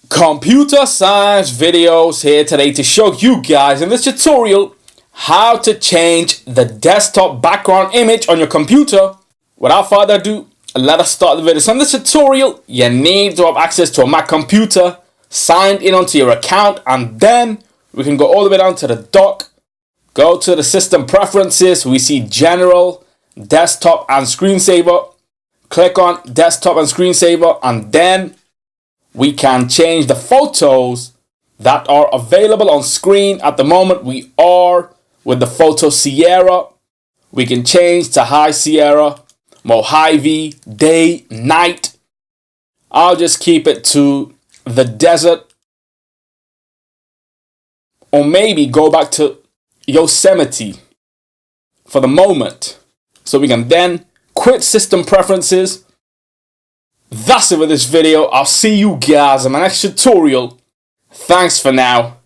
Computer science videos here today to show you guys in this tutorial how to change the desktop background image on your computer. Without further ado, let us start the video. So in this tutorial, you need to have access to a Mac computer, signed in onto your account, and then we can go all the way down to the dock, go to the system preferences, we see general, desktop and screensaver. Click on desktop and screensaver, and then we can change the photos that are available on screen. At the moment, we are with the photo Sierra. We can change to High Sierra, Mojave, day, night. I'll just keep it to the desert. Or maybe go back to Yosemite for the moment. So we can then quit system preferences. That's it for this video. I'll see you guys in my next tutorial. Thanks for now.